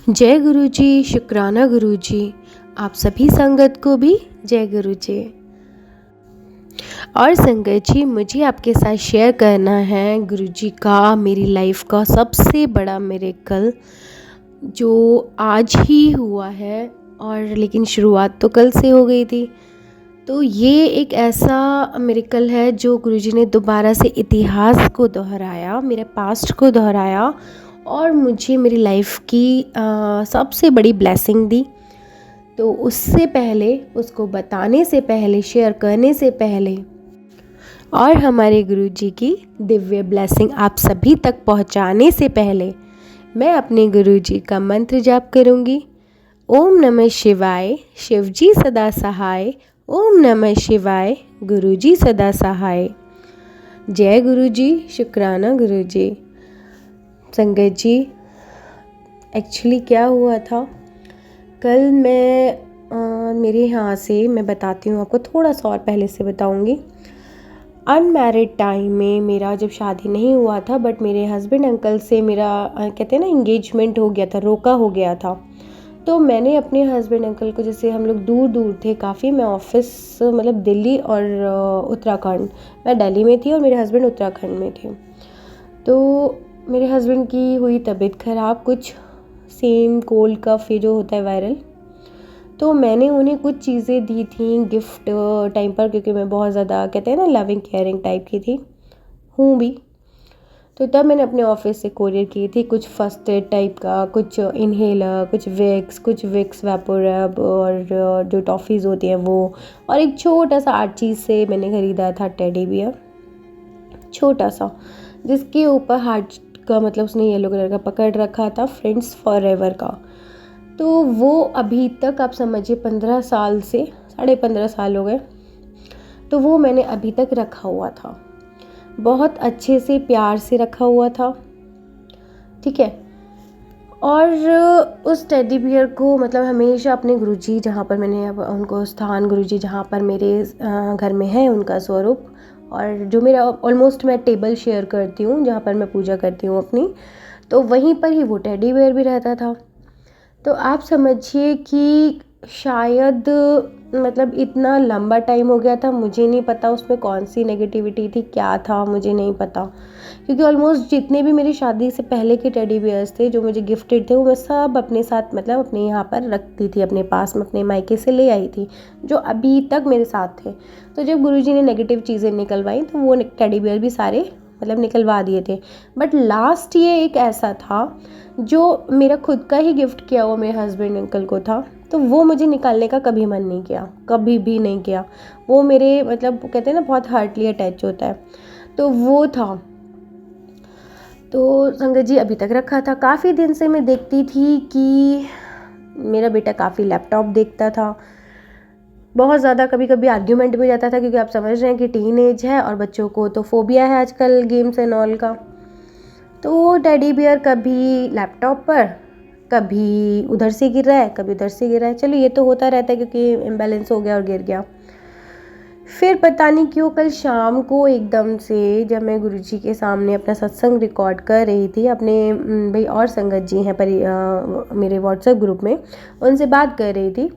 जय गुरु जी, शुक्राना गुरु जी। आप सभी संगत को भी जय गुरु जी। और संगत जी, मुझे आपके साथ शेयर करना है गुरु जी का मेरी लाइफ का सबसे बड़ा मिरेकल जो आज ही हुआ है। और लेकिन शुरुआत तो कल से हो गई थी। तो ये एक ऐसा मिरेकल है जो गुरुजी ने दोबारा से इतिहास को दोहराया, मेरे पास्ट को दोहराया और मुझे मेरी लाइफ की सबसे बड़ी ब्लेसिंग दी। तो उससे पहले, उसको बताने से पहले, शेयर करने से पहले और हमारे गुरुजी की दिव्य ब्लेसिंग आप सभी तक पहुंचाने से पहले मैं अपने गुरुजी का मंत्र जाप करूंगी। ओम नमः शिवाय, शिवजी सदा सहाय। ओम नमः शिवाय, गुरुजी सदा सहाय। जय गुरुजी, शुक्राना गुरुजी। संगत जी, एक्चुअली क्या हुआ था, कल मेरे यहाँ से मैं बताती हूँ आपको, थोड़ा सा और पहले से बताऊँगी। अनमैरिड टाइम में मेरा जब शादी नहीं हुआ था, बट मेरे हस्बैंड अंकल से मेरा कहते हैं ना इंगेजमेंट हो गया था, रोका हो गया था। तो मैंने अपने हस्बैंड अंकल को, जैसे हम लोग दूर दूर थे काफ़ी, मैं ऑफिस मतलब दिल्ली और उत्तराखंड, मैं दिल्ली में थी और मेरे हस्बैंड उत्तराखंड में थे। तो मेरे हस्बैंड की हुई तबीयत ख़राब, कुछ सेम कोल्ड कफ ये जो होता है वायरल। तो मैंने उन्हें कुछ चीज़ें दी थी गिफ्ट टाइम पर, क्योंकि मैं बहुत ज़्यादा कहते हैं ना लविंग केयरिंग टाइप की थी, हूँ भी। तो तब मैंने अपने ऑफिस से कोरियर की थी कुछ फर्स्ट एड टाइप का, कुछ इनहेलर, कुछ विक्स वैपोरब और जो टॉफ़ीज़ होती हैं वो, और एक छोटा सा आर्ट चीज़ से मैंने ख़रीदा था टेडी बियर, छोटा सा, जिसके ऊपर हार्ट का मतलब उसने येलो कलर का पकड़ रखा था, फ्रेंड्स फॉरएवर का। तो वो अभी तक आप समझिए 15 साल से, 15.5 साल हो गए, तो वो मैंने अभी तक रखा हुआ था, बहुत अच्छे से प्यार से रखा हुआ था, ठीक है। और उस टेडी बियर को मतलब हमेशा अपने गुरुजी, जहाँ पर मैंने अब उनको स्थान, गुरुजी जहाँ पर मेरे घर में है उनका स्वरूप, और जो मेरा ऑलमोस्ट मैं टेबल शेयर करती हूँ जहाँ पर मैं पूजा करती हूँ अपनी, तो वहीं पर ही वो टेडी बियर भी रहता था। तो आप समझिए कि शायद मतलब इतना लंबा टाइम हो गया था, मुझे नहीं पता उसमें कौन सी नेगेटिविटी थी, क्या था मुझे नहीं पता, क्योंकि ऑलमोस्ट जितने भी मेरी शादी से पहले के टेडी बियर्स थे जो मुझे गिफ्टेड थे, वो मैं सब अपने साथ मतलब अपने यहाँ पर रखती थी, अपने पास में अपने मायके से ले आई थी, जो अभी तक मेरे साथ थे। तो जब गुरुजी ने नेगेटिव चीज़ें निकलवाई तो वो टेडी बियर भी सारे मतलब निकलवा दिए थे। बट लास्ट ये एक ऐसा था जो मेरा खुद का ही गिफ्ट किया हुआ मेरे हस्बैंड अंकल को था, तो वो मुझे निकालने का कभी मन नहीं किया, कभी भी नहीं किया। वो मेरे मतलब कहते हैं ना बहुत हार्टली अटैच होता है, तो वो था। तो संगत जी अभी तक रखा था। काफ़ी दिन से मैं देखती थी कि मेरा बेटा काफ़ी लैपटॉप देखता था, बहुत ज़्यादा, कभी कभी आर्ग्यूमेंट भी हो जाता था, क्योंकि आप समझ रहे हैं कि टीन एज है और बच्चों को तो फोबिया है आजकल गेम्स एंड ऑल का। तो टेडी बियर कभी लैपटॉप पर, कभी उधर से गिर रहा है, कभी उधर से गिर रहा है। चलो ये तो होता रहता है क्योंकि इम्बैलेंस हो गया और गिर गया। फिर पता नहीं क्यों कल शाम को एकदम से जब मैं गुरुजी के सामने अपना सत्संग रिकॉर्ड कर रही थी, अपने भाई और संगत जी हैं मेरे व्हाट्सएप ग्रुप में, उनसे बात कर रही थी,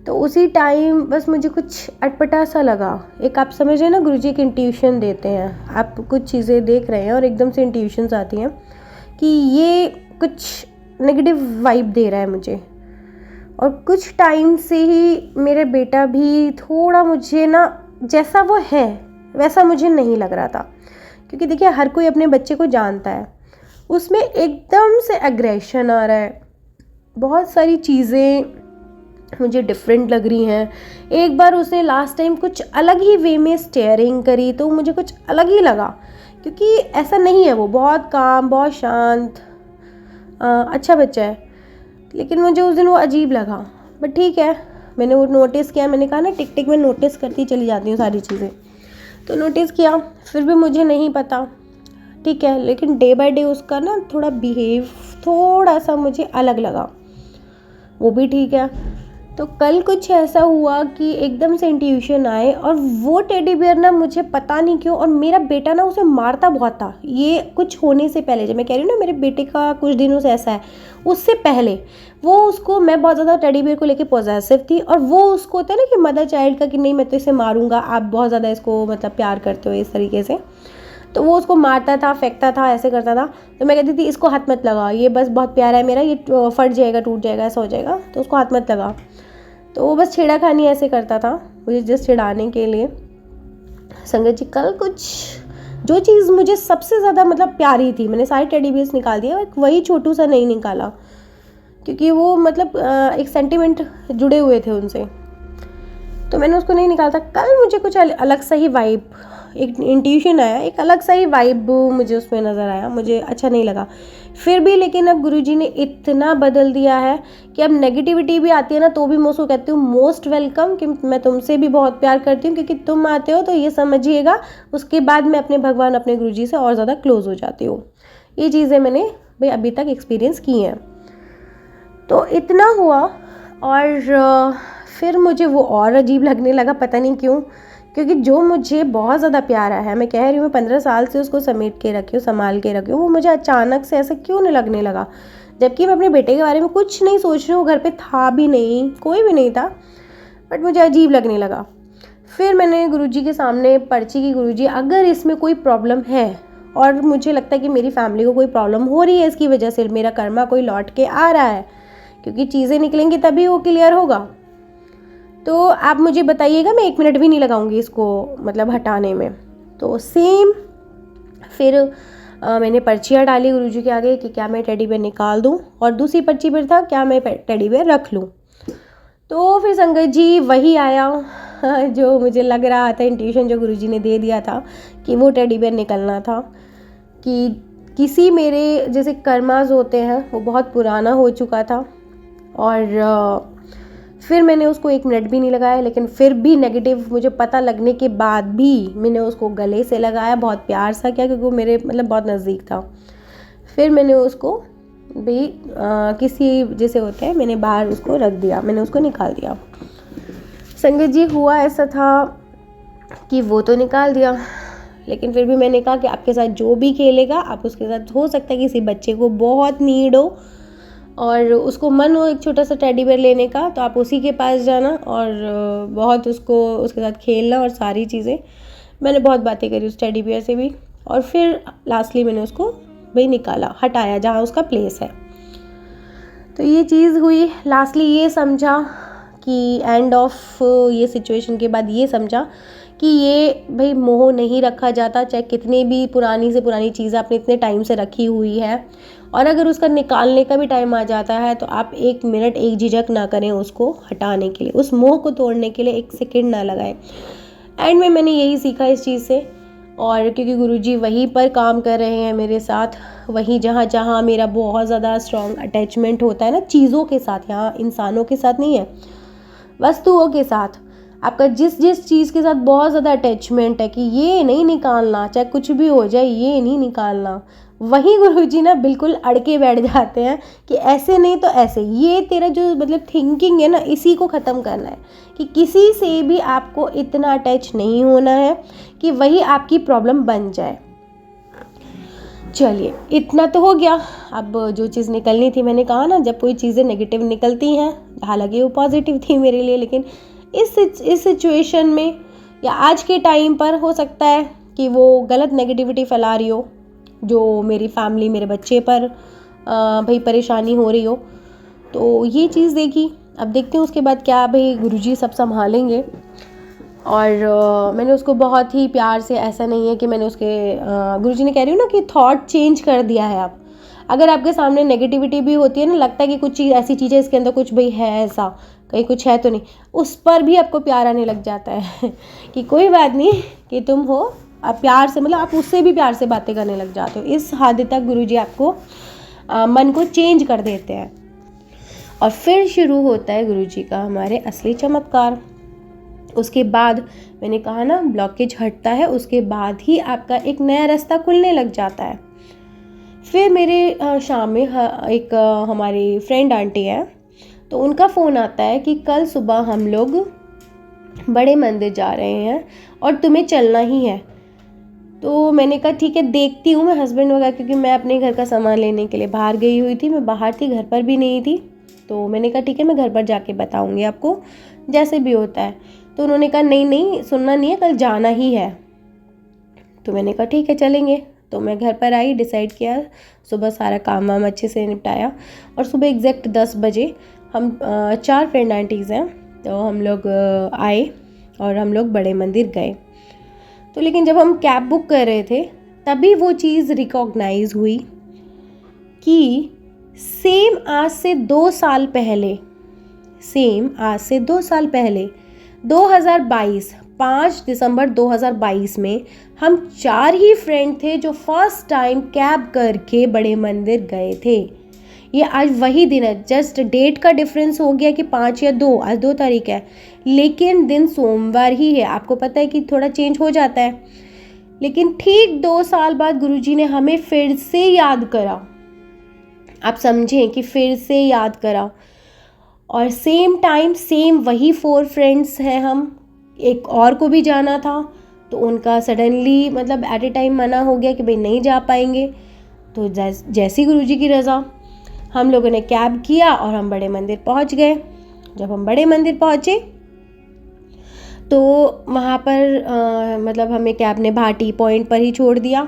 तो उसी टाइम बस मुझे कुछ अटपटा सा लगा। एक आप समझ रहे हैं ना, गुरुजी एक इंट्यूशन देते हैं, आप कुछ चीज़ें देख रहे हैं और एकदम से इंट्यूशंस आती हैं कि ये कुछ नेगेटिव वाइब दे रहा है मुझे। और कुछ टाइम से ही मेरे बेटा भी थोड़ा मुझे ना, जैसा वो है वैसा मुझे नहीं लग रहा था, क्योंकि देखिए हर कोई अपने बच्चे को जानता है, उसमें एकदम से एग्रेशन आ रहा है, बहुत सारी चीज़ें मुझे डिफरेंट लग रही हैं। एक बार उसने लास्ट टाइम कुछ अलग ही वे में स्टेयरिंग करी, तो मुझे कुछ अलग ही लगा, क्योंकि ऐसा नहीं है, वो बहुत काम, बहुत शांत, अच्छा बच्चा है, लेकिन मुझे उस दिन वो अजीब लगा। बट ठीक है, मैंने वो नोटिस किया, मैंने कहा ना टिक टिक में नोटिस करती चली जाती हूँ सारी चीज़ें, तो नोटिस किया, फिर भी मुझे नहीं पता, ठीक है, लेकिन डे बाय डे उसका ना थोड़ा बिहेव थोड़ा सा मुझे अलग लगा, वो भी ठीक है। तो कल कुछ ऐसा हुआ कि एकदम से इंट्यूशन आए और वो टेडी बियर ना मुझे पता नहीं क्यों, और मेरा बेटा ना उसे मारता बहुत था। ये कुछ होने से पहले, जब मैं कह रही हूँ ना मेरे बेटे का कुछ दिनों से ऐसा है, उससे पहले वो उसको, मैं बहुत ज़्यादा टेडी बियर को लेके पॉजेसिव थी, और वो उसको होता है ना कि मदर चाइल्ड का कि नहीं मैं तो इसे मारूंगा, आप बहुत ज़्यादा इसको मतलब प्यार करते हो इस तरीके से, तो वो उसको मारता था, फेंकता था, ऐसे करता था। तो मैं कहती थी इसको हाथ मत लगा, ये बस बहुत प्यारा है मेरा, ये फट जाएगा, टूट जाएगा, ऐसा हो जाएगा, तो उसको हाथ मत लगा। तो वो बस छेड़ाखानी ऐसे करता था मुझे जस्ट चिढ़ाने के लिए। संगत जी कल कुछ जो चीज़ मुझे सबसे ज़्यादा मतलब प्यारी थी, मैंने सारे टेडी बियर्स निकाल दिए, वही छोटू सा नहीं निकाला, क्योंकि वो मतलब एक सेंटिमेंट जुड़े हुए थे उनसे, तो मैंने उसको नहीं निकाला था। कल मुझे कुछ अलग सा ही वाइब, एक इंट्यूशन आया, एक अलग सा ही वाइब मुझे उसमें नज़र आया, मुझे अच्छा नहीं लगा फिर भी। लेकिन अब गुरुजी ने इतना बदल दिया है कि अब नेगेटिविटी भी आती है ना, तो भी मैं उसको कहती हूँ मोस्ट वेलकम, कि मैं तुमसे भी बहुत प्यार करती हूँ, क्योंकि तुम आते हो तो ये समझिएगा उसके बाद मैं अपने भगवान, अपने गुरुजी से और ज़्यादा क्लोज हो जाती हूँ। ये चीज़ें मैंने भाई अभी तक एक्सपीरियंस की हैं। तो इतना हुआ, और फिर मुझे वो और अजीब लगने लगा, पता नहीं क्यों, क्योंकि जो मुझे बहुत ज़्यादा प्यारा है, मैं कह रही हूँ मैं 15 साल से उसको समेट के रखी हूँ, संभाल के रखी हूँ, वो मुझे अचानक से ऐसा क्यों नहीं लगने लगा, जबकि मैं अपने बेटे के बारे में कुछ नहीं सोच रही हूँ, घर पे था भी नहीं, कोई भी नहीं था, बट मुझे अजीब लगने लगा। फिर मैंने गुरुजी के सामने पर्ची की, गुरुजी अगर इसमें कोई प्रॉब्लम है और मुझे लगता है कि मेरी फैमिली को कोई प्रॉब्लम हो रही है इसकी वजह से, मेरा कर्मा कोई लौट के आ रहा है, क्योंकि चीज़ें निकलेंगी तभी वो क्लियर होगा, तो आप मुझे बताइएगा, मैं 1 मिनट भी नहीं लगाऊंगी इसको मतलब हटाने में। तो सेम फिर मैंने पर्चियाँ डाली गुरुजी के आगे कि क्या मैं टेडी बियर निकाल दूं, और दूसरी पर्ची पर था क्या मैं टेडी बियर रख लूं। तो फिर संगत जी वही आया जो मुझे लग रहा था, इंट्यूशन जो गुरुजी ने दे दिया था कि वो टेडी बियर निकलना था, कि किसी मेरे जैसे कर्मास होते हैं वो बहुत पुराना हो चुका था, और फिर मैंने उसको 1 मिनट भी नहीं लगाया, लेकिन फिर भी नेगेटिव मुझे पता लगने के बाद भी मैंने उसको गले से लगाया, बहुत प्यार सा किया, क्योंकि वो मेरे मतलब बहुत नज़दीक था। फिर मैंने उसको भी किसी जैसे होता है, मैंने बाहर उसको रख दिया, मैंने उसको निकाल दिया। संगत जी हुआ ऐसा था कि वो तो निकाल दिया, लेकिन फिर भी मैंने कहा कि आपके साथ जो भी खेलेगा, आप उसके साथ, हो सकता है किसी बच्चे को बहुत नीड हो और उसको मन हो एक छोटा सा टेडी बियर लेने का, तो आप उसी के पास जाना और बहुत उसको उसके साथ खेलना और सारी चीज़ें। मैंने बहुत बातें करी उस टेडी बियर से भी, और फिर लास्टली मैंने उसको भाई निकाला, हटाया जहाँ उसका प्लेस है। तो ये चीज़ हुई। लास्टली ये समझा कि एंड ऑफ ये सिचुएशन के बाद ये समझा कि ये भाई मोह नहीं रखा जाता, चाहे कितनी भी पुरानी से पुरानी चीज़ आपने इतने टाइम से रखी हुई है, और अगर उसका निकालने का भी टाइम आ जाता है तो आप 1 मिनट एक झिझक ना करें उसको हटाने के लिए, उस मोह को तोड़ने के लिए 1 सेकंड ना लगाएं। एंड में मैंने यही सीखा इस चीज़ से, और क्योंकि गुरुजी वहीं पर काम कर रहे हैं मेरे साथ, वहीं जहाँ जहाँ मेरा बहुत ज़्यादा स्ट्रॉन्ग अटैचमेंट होता है ना चीज़ों के साथ, यहाँ इंसानों के साथ नहीं है, वस्तुओं के साथ, आपका जिस जिस चीज़ के साथ बहुत ज़्यादा अटैचमेंट है कि ये नहीं निकालना, चाहे कुछ भी हो जाए ये नहीं निकालना, वहीं गुरुजी ना बिल्कुल अड़के बैठ जाते हैं कि ऐसे नहीं तो ऐसे, ये तेरा जो मतलब थिंकिंग है ना, इसी को ख़त्म करना है, कि किसी से भी आपको इतना अटैच नहीं होना है कि वही आपकी प्रॉब्लम बन जाए। चलिए इतना तो हो गया। अब जो चीज़ निकलनी थी, मैंने कहा ना जब कोई चीज़ें नेगेटिव निकलती हैं, हालांकि वो पॉजिटिव थी मेरे लिए, लेकिन इस सिचुएशन में या आज के टाइम पर हो सकता है कि वो गलत नेगेटिविटी फैला रही हो, जो मेरी फैमिली, मेरे बच्चे पर भाई परेशानी हो रही हो। तो ये चीज़ देखी, अब देखते हैं उसके बाद क्या भाई गुरुजी सब संभालेंगे। और मैंने उसको बहुत ही प्यार से, ऐसा नहीं है कि मैंने उसके गुरुजी ने कह रही हूँ ना कि थॉट चेंज कर दिया है। आप अगर आपके सामने नेगेटिविटी भी होती है ना, लगता है कि कुछ चीज़ ऐसी चीज़ है इसके अंदर कुछ भाई है, ऐसा कहीं कुछ है तो नहीं, उस पर भी आपको प्यार आने लग जाता है कि कोई बात नहीं कि तुम हो, आप प्यार से, मतलब आप उससे भी प्यार से बातें करने लग जाते हो। इस हद तक गुरुजी आपको मन को चेंज कर देते हैं। और फिर शुरू होता है गुरुजी का हमारे असली चमत्कार। उसके बाद मैंने कहा ना ब्लॉकेज हटता है, उसके बाद ही आपका एक नया रास्ता खुलने लग जाता है। फिर मेरे शाम में एक हमारी फ्रेंड आंटी है, तो उनका फ़ोन आता है कि कल सुबह हम लोग बड़े मंदिर जा रहे हैं और तुम्हें चलना ही है। तो मैंने कहा ठीक है देखती हूँ मैं हस्बैंड वगैरह, क्योंकि मैं अपने घर का सामान लेने के लिए बाहर गई हुई थी, मैं बाहर थी, घर पर भी नहीं थी। तो मैंने कहा ठीक है मैं घर पर जाके बताऊँगी आपको जैसे भी होता है। तो उन्होंने कहा नहीं नहीं सुनना नहीं है, कल जाना ही है। तो मैंने कहा ठीक है चलेंगे। तो मैं घर पर आई, डिसाइड किया, सुबह सारा काम वाम अच्छे से निपटाया और सुबह एग्जैक्ट 10 बजे हम 4 फ्रेंड आंटीज़ हैं, तो हम लोग आए और हम लोग बड़े मंदिर गए। तो लेकिन जब हम कैब बुक कर रहे थे तभी वो चीज़ रिकॉग्नाइज हुई कि सेम आज से 2 साल पहले 2022 5 दिसंबर 2022 में हम 4 ही फ्रेंड थे जो फर्स्ट टाइम कैब करके बड़े मंदिर गए थे। ये आज वही दिन है, जस्ट डेट का डिफरेंस हो गया कि 5 या 2, आज 2 तारीख है, लेकिन दिन सोमवार ही है। आपको पता है कि थोड़ा चेंज हो जाता है, लेकिन ठीक 2 साल बाद गुरुजी ने हमें फिर से याद करा। आप समझें कि फिर से याद करा, और सेम टाइम सेम वही 4 फ्रेंड्स हैं हम। एक और को भी जाना था, तो उनका सडनली मतलब एट ए टाइम मना हो गया कि भाई नहीं जा पाएंगे। तो जैसी गुरुजी की रज़ा हम लोगों ने कैब किया और हम बड़े मंदिर पहुंच गए। जब हम बड़े मंदिर पहुंचे तो वहाँ पर मतलब हमें कैब ने भाटी पॉइंट पर ही छोड़ दिया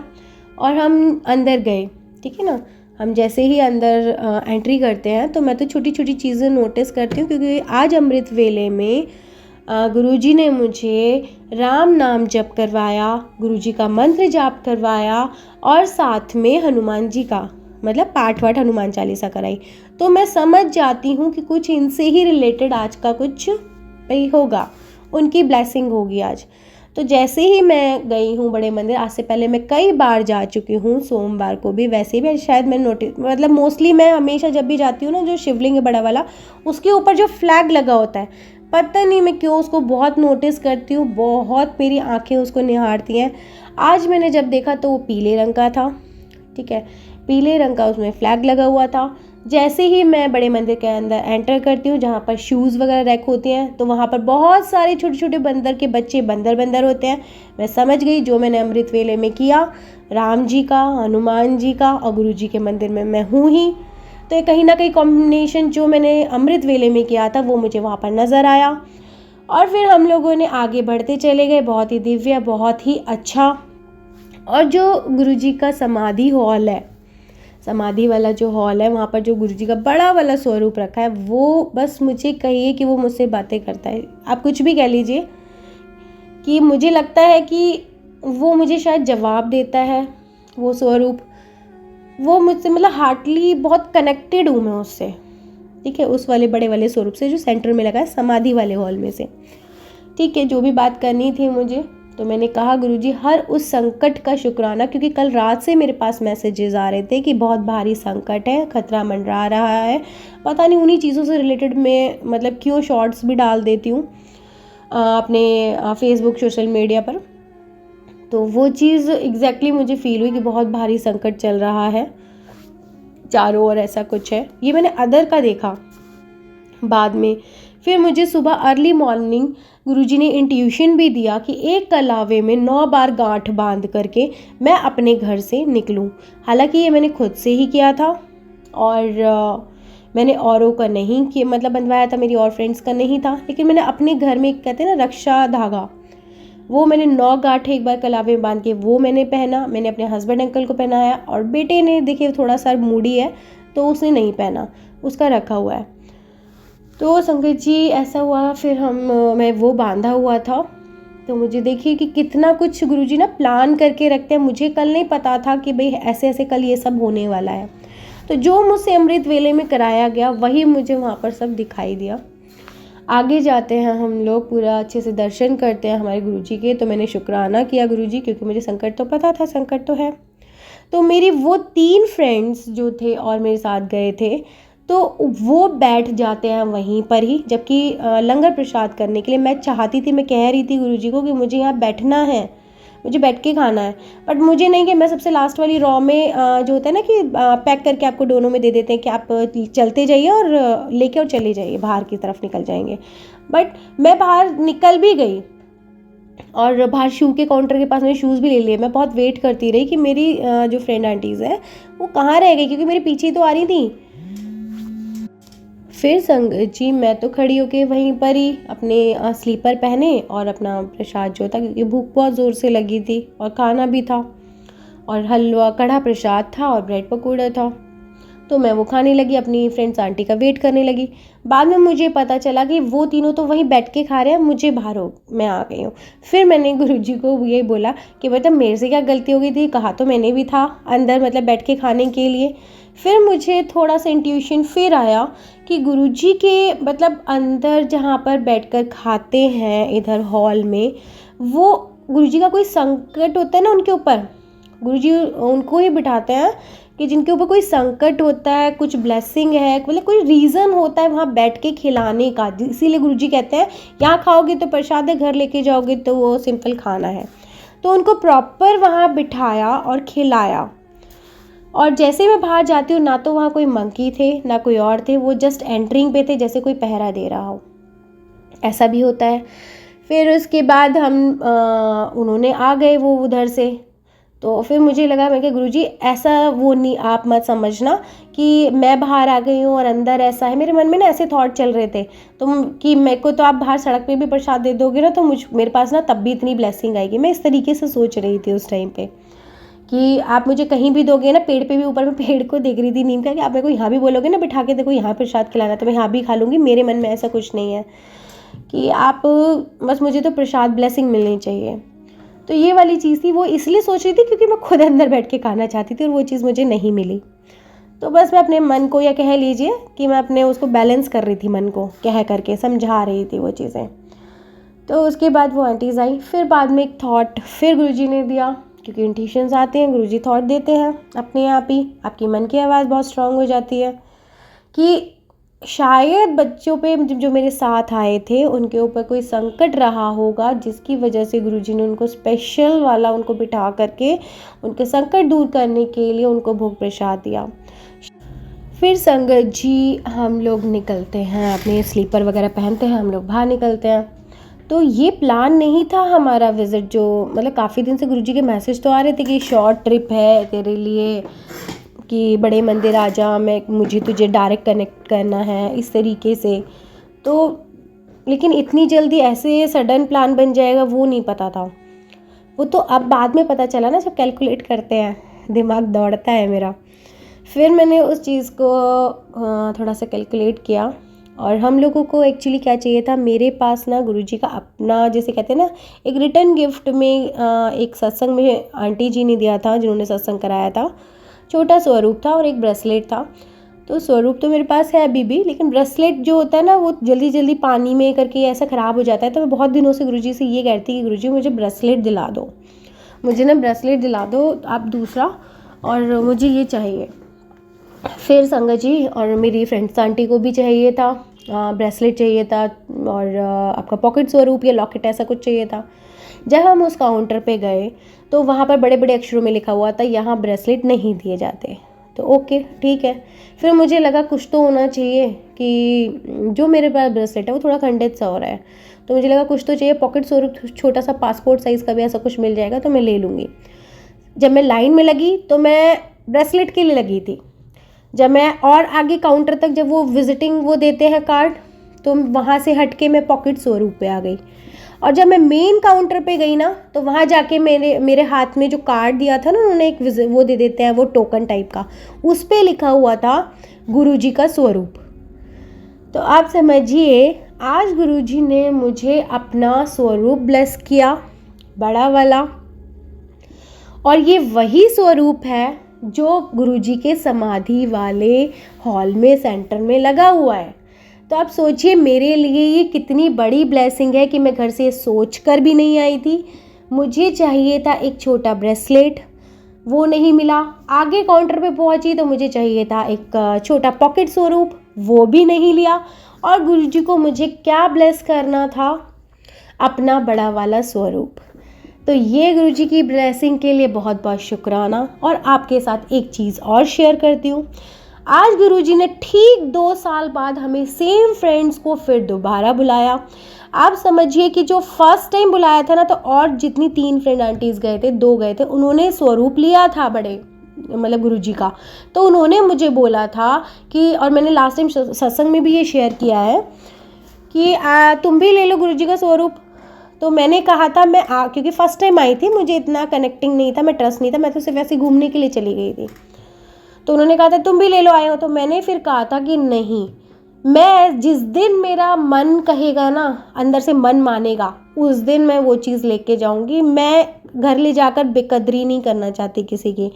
और हम अंदर गए, ठीक है ना। हम जैसे ही अंदर एंट्री करते हैं तो मैं तो छोटी छोटी चीज़ें नोटिस करती हूँ, क्योंकि आज अमृत वेले में गुरुजी ने मुझे राम नाम जप करवाया, गुरुजी का मंत्र जाप करवाया और साथ में हनुमान जी का मतलब पाठ वाठ हनुमान चालीसा कराई। तो मैं समझ जाती हूँ कि कुछ इनसे ही रिलेटेड आज का कुछ भाई होगा, उनकी ब्लेसिंग होगी आज। तो जैसे ही मैं गई हूँ बड़े मंदिर, आज से पहले मैं कई बार जा चुकी हूँ, सोमवार को भी, वैसे भी शायद मैं नोटिस मतलब मोस्टली मैं हमेशा जब भी जाती हूँ ना, जो शिवलिंग है बड़ा वाला, उसके ऊपर जो फ्लैग लगा होता है, पता नहीं मैं क्यों उसको बहुत नोटिस करती हूँ, बहुत मेरी आंखें उसको निहारती हैं। आज मैंने जब देखा तो वो पीले रंग का था, ठीक है, पीले रंग का उसमें फ्लैग लगा हुआ था। जैसे ही मैं बड़े मंदिर के अंदर एंटर करती हूँ, जहाँ पर शूज़ वगैरह रैक होती हैं, तो वहाँ पर बहुत सारे छोटे छोटे बंदर के बच्चे बंदर होते हैं। मैं समझ गई जो मैंने अमृत वेले में किया, राम जी का, हनुमान जी का और गुरु जी के मंदिर में मैं हूँ ही, तो ये कहीं ना कहीं कॉम्बिनेशन जो मैंने अमृत वेले में किया था वो मुझे वहाँ पर नज़र आया। और फिर हम लोगों ने आगे बढ़ते चले गए, बहुत ही दिव्य, बहुत ही अच्छा। और जो गुरुजी का समाधि हॉल है, समाधि वाला जो हॉल है, वहाँ पर जो गुरुजी का बड़ा वाला स्वरूप रखा है, वो बस मुझे कहिए कि वो मुझसे बातें करता है, आप कुछ भी कह लीजिए, कि मुझे लगता है कि वो मुझे शायद जवाब देता है। वो स्वरूप वो मुझसे मतलब हार्टली बहुत कनेक्टेड हूँ मैं उससे, ठीक है, उस वाले बड़े वाले स्वरूप से जो सेंटर में लगा है समाधि वाले हॉल में से। ठीक है, जो भी बात करनी थी मुझे, तो मैंने कहा गुरुजी हर उस संकट का शुक्राना, क्योंकि कल रात से मेरे पास मैसेजेस आ रहे थे कि बहुत भारी संकट है, खतरा मंडरा रहा है, पता नहीं उन्हीं चीज़ों से रिलेटेड मैं मतलब क्यों शॉर्ट्स भी डाल देती हूँ अपने फेसबुक सोशल मीडिया पर। तो वो चीज़ एग्जैक्टली मुझे फील हुई कि बहुत भारी संकट चल रहा है चारों ओर, ऐसा कुछ है। ये मैंने अदर का देखा बाद में। फिर मुझे सुबह अर्ली मॉर्निंग गुरुजी ने इंट्यूशन भी दिया कि एक कलावे में 9 बार गांठ बांध करके मैं अपने घर से निकलूं। हालांकि ये मैंने खुद से ही किया था और मैंने औरों का नहीं किया, मतलब बंधवाया था, मेरी और फ्रेंड्स का नहीं था, लेकिन मैंने अपने घर में कहते हैं ना रक्षा धागा, वो मैंने 9 गांठें एक बार कलावे में बांध के वो मैंने पहना। मैंने अपने हस्बैंड अंकल को पहनाया और बेटे ने, देखिए थोड़ा सा मूडी है तो उसने नहीं पहना, उसका रखा हुआ है। तो संगत जी ऐसा हुआ, फिर मैं वो बांधा हुआ था। तो मुझे देखिए कि कितना कुछ गुरुजी ना प्लान करके रखते हैं। मुझे कल नहीं पता था कि भाई ऐसे ऐसे कल ये सब होने वाला है, तो जो मुझसे अमृत वेले में कराया गया वही मुझे वहाँ पर सब दिखाई दिया। आगे जाते हैं हम लोग, पूरा अच्छे से दर्शन करते हैं हमारे गुरुजी के। तो मैंने शुक्राना किया गुरुजी, क्योंकि मुझे संकट तो पता था, संकट तो है। तो मेरी वो 3 फ्रेंड्स जो थे और मेरे साथ गए थे, तो वो बैठ जाते हैं वहीं पर ही, जबकि लंगर प्रसाद करने के लिए मैं चाहती थी, मैं कह रही थी गुरुजी को कि मुझे यहाँ बैठना है, मुझे बैठ के खाना है। बट मुझे नहीं कि मैं सबसे लास्ट वाली रॉ में जो होता है ना कि पैक करके आपको डोनों में दे देते हैं कि आप चलते जाइए और लेके और चले जाइए, बाहर की तरफ निकल जाएंगे। बट मैं बाहर निकल भी गई और बाहर शू के काउंटर के पास मैंने शूज़ भी ले लिए। मैं बहुत वेट करती रही कि मेरी जो फ्रेंड आंटीज़ है वो कहाँ रह गई, क्योंकि मेरे पीछे ही तो आ रही थी। फिर संगत जी मैं तो खड़ी होके वहीं पर ही अपने स्लीपर पहने और अपना प्रसाद जो था, क्योंकि भूख बहुत ज़ोर से लगी थी और खाना भी था और हलवा कढ़ा प्रसाद था और ब्रेड पकौड़ा था, तो मैं वो खाने लगी, अपनी फ्रेंड्स आंटी का वेट करने लगी। बाद में मुझे पता चला कि वो तीनों तो वहीं बैठ के खा रहे हैं, मुझे बाहर हो मैं आ गई हूँ। फिर मैंने गुरुजी को ये बोला कि मतलब मेरे से क्या गलती हो गई थी, कहा तो मैंने भी था अंदर मतलब बैठ के खाने के लिए। फिर मुझे थोड़ा सा इंट्यूशन फिर आया कि गुरुजी के मतलब अंदर जहाँ पर बैठकर खाते हैं इधर हॉल में, वो गुरुजी का कोई संकट होता है ना उनके ऊपर, गुरुजी उनको ही बिठाते हैं कि जिनके ऊपर कोई संकट होता है, कुछ ब्लेसिंग है, मतलब कोई रीज़न होता है वहाँ बैठ के खिलाने का। इसीलिए गुरुजी कहते हैं यहाँ खाओगे तो प्रसाद है, घर लेके जाओगे तो वो सिंपल खाना है। तो उनको प्रॉपर वहाँ बिठाया और खिलाया। और जैसे मैं बाहर जाती हूँ ना तो वहाँ कोई मंकी थे ना कोई और थे, वो जस्ट एंट्रिंग पे थे जैसे कोई पहरा दे रहा हो, ऐसा भी होता है। फिर उसके बाद उन्होंने आ गए वो उधर से, तो फिर मुझे लगा मैं कि गुरुजी ऐसा वो नहीं, आप मत समझना कि मैं बाहर आ गई हूँ और अंदर ऐसा है। मेरे मन में ना ऐसे थॉट चल रहे थे कि मेरे को तो आप बाहर सड़क पे भी प्रसाद दे दोगे ना तो मेरे पास ना तब भी इतनी ब्लेसिंग आएगी। मैं इस तरीके से सोच रही थी उस टाइम पे कि आप मुझे कहीं भी दोगे ना, पेड़ पे भी, ऊपर मैं पेड़ को देख रही थी नीम का, कि आप मेरे को यहाँ भी बोलोगे ना बिठा के देखो यहाँ प्रसाद खिलाना तो मैं यहाँ भी खा लूँगी। मेरे मन में ऐसा कुछ नहीं है कि आप बस मुझे तो प्रसाद ब्लेसिंग मिलनी चाहिए। तो ये वाली चीज़ थी, वो इसलिए सोच रही थी क्योंकि मैं खुद अंदर बैठ के खाना चाहती थी और वो चीज़ मुझे नहीं मिली। तो बस मैं अपने मन को, या कह लीजिए कि मैं अपने उसको बैलेंस कर रही थी, मन को कह करके समझा रही थी वो चीज़ें। तो उसके बाद वो आंटीज़ आई, फिर बाद में एक थॉट फिर गुरुजी ने दिया, क्योंकि इंट्यूशंस आते हैं, गुरुजी थॉट देते हैं अपने आप ही, आपकी मन की आवाज़ बहुत स्ट्रांग हो जाती है कि शायद बच्चों पे जो मेरे साथ आए थे उनके ऊपर कोई संकट रहा होगा, जिसकी वजह से गुरुजी ने उनको स्पेशल वाला उनको बिठा करके उनके संकट दूर करने के लिए उनको भोग प्रसाद दिया। फिर संगत जी हम लोग निकलते हैं, अपने स्लीपर वगैरह पहनते हैं, हम लोग बाहर निकलते हैं। तो ये प्लान नहीं था हमारा विज़िट, जो मतलब काफ़ी दिन से गुरुजी के मैसेज तो आ रहे थे कि शॉर्ट ट्रिप है तेरे लिए, कि बड़े मंदिर आ जा, मुझे तुझे डायरेक्ट कनेक्ट करना है इस तरीके से। तो लेकिन इतनी जल्दी ऐसे सडन प्लान बन जाएगा वो नहीं पता था। वो तो अब बाद में पता चला ना, जब कैलकुलेट करते हैं दिमाग दौड़ता है मेरा। फिर मैंने उस चीज़ को थोड़ा सा कैलकुलेट किया और हम लोगों को एक्चुअली क्या चाहिए था, मेरे पास ना गुरुजी का अपना, जैसे कहते हैं ना, एक रिटर्न गिफ्ट में एक सत्संग में आंटी जी ने दिया था, जिन्होंने सत्संग कराया था, छोटा स्वरूप था और एक ब्रेसलेट था। तो स्वरूप तो मेरे पास है अभी भी, लेकिन ब्रेसलेट जो होता है ना वो जल्दी जल्दी पानी में करके ऐसा ख़राब हो जाता है। तो मैं बहुत दिनों से गुरुजी से ये कहती कि गुरुजी मुझे ब्रेसलेट दिला दो, मुझे ना ब्रेसलेट दिला दो आप दूसरा, और मुझे ये चाहिए। फिर संगत जी और मेरी फ्रेंड्स आंटी को भी चाहिए था, ब्रेसलेट चाहिए था और आपका पॉकेट स्वरूप या लॉकेट ऐसा कुछ चाहिए था। जब हम उस काउंटर पे गए तो वहाँ पर बड़े बड़े अक्षरों में लिखा हुआ था यहाँ ब्रेसलेट नहीं दिए जाते। तो ओके ठीक है, फिर मुझे लगा कुछ तो होना चाहिए कि जो मेरे पास ब्रेसलेट है वो थोड़ा खंडित सा हो रहा है, तो मुझे लगा कुछ तो चाहिए। पॉकेट स्वरूप छोटा सा पासपोर्ट साइज़ का भी ऐसा कुछ मिल जाएगा तो मैं ले लूँगी। जब मैं लाइन में लगी तो मैं ब्रेसलेट के लिए लगी थी। जब मैं और आगे काउंटर तक, जब वो विजिटिंग वो देते हैं कार्ड, तो वहाँ से हट के मैं पॉकेट स्वरूप पे आ गई। और जब मैं मेन काउंटर पे गई ना तो वहाँ जाके मेरे हाथ में जो कार्ड दिया था ना उन्होंने, एक वो दे देते हैं वो टोकन टाइप का, उस पे लिखा हुआ था गुरुजी का स्वरूप। तो आप समझिए आज गुरुजी ने मुझे अपना स्वरूप ब्लेस किया, बड़ा वाला, और ये वही स्वरूप है जो गुरुजी के समाधि वाले हॉल में सेंटर में लगा हुआ है। तो आप सोचिए मेरे लिए ये कितनी बड़ी ब्लेसिंग है कि मैं घर से सोच कर भी नहीं आई थी। मुझे चाहिए था एक छोटा ब्रेसलेट, वो नहीं मिला। आगे काउंटर पे पहुंची तो मुझे चाहिए था एक छोटा पॉकेट स्वरूप, वो भी नहीं लिया। और गुरुजी को मुझे क्या ब्लेस करना था, अपना बड़ा वाला स्वरूप। तो ये गुरुजी की ब्लेसिंग के लिए बहुत बहुत शुक्राना। और आपके साथ एक चीज़ और शेयर करती हूँ। आज गुरुजी ने ठीक 2 साल बाद हमें सेम फ्रेंड्स को फिर दोबारा बुलाया। आप समझिए कि जो फर्स्ट टाइम बुलाया था ना, तो और जितनी 3 फ्रेंड आंटीज़ गए थे, 2 गए थे, उन्होंने स्वरूप लिया था बड़े मतलब गुरुजी का। तो उन्होंने मुझे बोला था कि, और मैंने लास्ट टाइम सत्संग में भी ये शेयर किया है कि तुम भी ले लो गुरुजी का स्वरूप। तो मैंने कहा था क्योंकि फर्स्ट टाइम आई थी, मुझे इतना कनेक्टिंग नहीं था, मैं ट्रस्ट नहीं था, मैं तो सिर्फ ऐसे घूमने के लिए चली गई थी। तो उन्होंने कहा था तुम भी ले लो आए हो। तो मैंने फिर कहा था कि नहीं, मैं जिस दिन मेरा मन कहेगा ना, अंदर से मन मानेगा, उस दिन मैं वो चीज़ लेके जाऊंगी। मैं घर ले जाकर बेकदरी नहीं करना चाहती किसी की।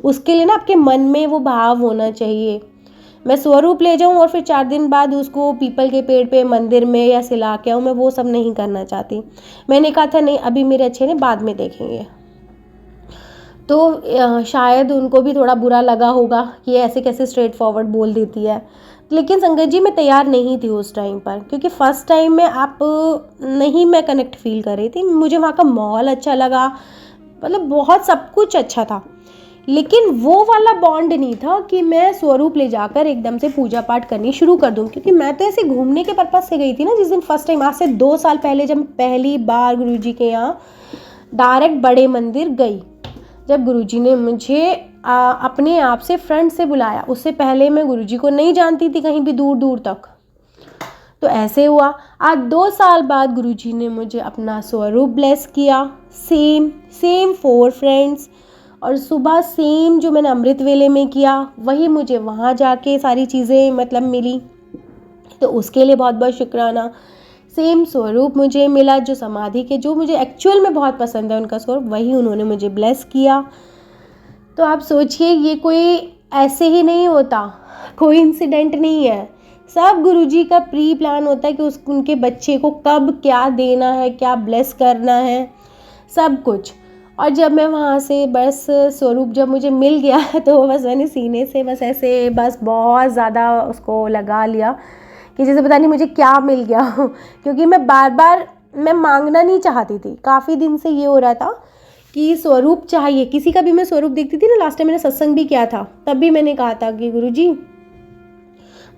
उसके लिए ना आपके मन में वो भाव होना चाहिए। मैं स्वरूप ले जाऊं और फिर 4 दिन बाद उसको पीपल के पेड़ पे मंदिर में या सिला के आऊँ, मैं वो सब नहीं करना चाहती। मैंने कहा था नहीं, अभी मेरे अच्छे ने बाद में देखेंगे। तो शायद उनको भी थोड़ा बुरा लगा होगा कि ऐसे कैसे स्ट्रेट फॉरवर्ड बोल देती है। लेकिन संगत जी मैं तैयार नहीं थी उस टाइम पर, क्योंकि फ़र्स्ट टाइम में नहीं मैं कनेक्ट फील कर रही थी। मुझे वहाँ का माहौल अच्छा लगा, मतलब बहुत सब कुछ अच्छा था, लेकिन वो वाला बॉन्ड नहीं था कि मैं स्वरूप ले जाकर एकदम से पूजा पाठ करनी शुरू कर दूँ। क्योंकि मैं तो ऐसे घूमने के पर्पज़ से गई थी ना, जिस दिन फर्स्ट टाइम, आज से 2 साल पहले जब पहली बार गुरुजी के यहाँ डायरेक्ट बड़े मंदिर गई, जब गुरुजी ने मुझे अपने आप से फ्रंट से बुलाया। उससे पहले मैं गुरुजी को नहीं जानती थी कहीं भी दूर दूर तक। तो ऐसे हुआ, आज 2 साल बाद गुरुजी ने मुझे अपना स्वरूप ब्लेस किया। सेम 4 फ्रेंड्स, और सुबह सेम जो मैंने अमृत वेले में किया, वही मुझे वहाँ जाके सारी चीज़ें मतलब मिली। तो उसके लिए बहुत बहुत शुक्राना। सेम स्वरूप मुझे मिला जो समाधि के, जो मुझे एक्चुअल में बहुत पसंद है उनका स्वरूप, वही उन्होंने मुझे ब्लेस किया। तो आप सोचिए, ये कोई ऐसे ही नहीं होता, कोई इंसिडेंट नहीं है। सब गुरुजी का प्री प्लान होता है कि उनके बच्चे को कब क्या देना है, क्या ब्लेस करना है, सब कुछ। और जब मैं वहाँ से बस स्वरूप जब मुझे मिल गया तो बस मैंने सीने से बस ऐसे बस बहुत ज़्यादा उसको लगा लिया कि जैसे पता नहीं मुझे क्या मिल गया क्योंकि मैं बार बार मैं मांगना नहीं चाहती थी। काफ़ी दिन से ये हो रहा था कि स्वरूप चाहिए, किसी का भी मैं स्वरूप देखती थी ना। लास्ट टाइम मैंने सत्संग भी किया था, तब भी मैंने कहा था कि गुरुजी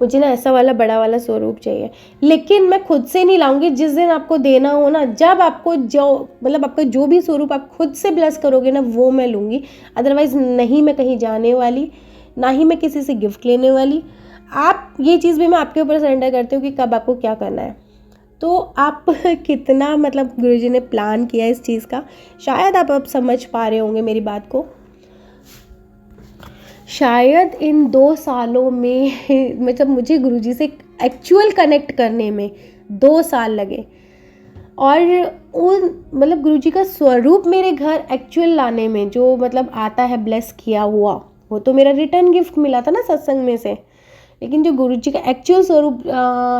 मुझे ना ऐसा वाला बड़ा वाला स्वरूप चाहिए, लेकिन मैं खुद से नहीं लाऊंगी। जिस दिन आपको देना हो ना, जब आपको जो मतलब आपका जो भी स्वरूप आप खुद से ब्लेस करोगे ना, वो मैं लूँगी। अदरवाइज़ नहीं मैं कहीं जाने वाली, ना ही मैं किसी से गिफ्ट लेने वाली। आप ये चीज़ भी मैं आपके ऊपर सरेंडर करती हूँ कि कब आपको क्या करना है। तो आप कितना मतलब गुरुजी ने प्लान किया इस चीज़ का, शायद आप अब समझ पा रहे होंगे मेरी बात को। शायद इन 2 सालों में मतलब मुझे गुरुजी से एक्चुअल कनेक्ट करने में 2 साल लगे, और उन मतलब गुरुजी का स्वरूप मेरे घर एक्चुअल लाने में जो मतलब आता है ब्लेस किया हुआ, वो तो मेरा रिटर्न गिफ्ट मिला था ना सत्संग में से। लेकिन जो गुरुजी का एक्चुअल स्वरूप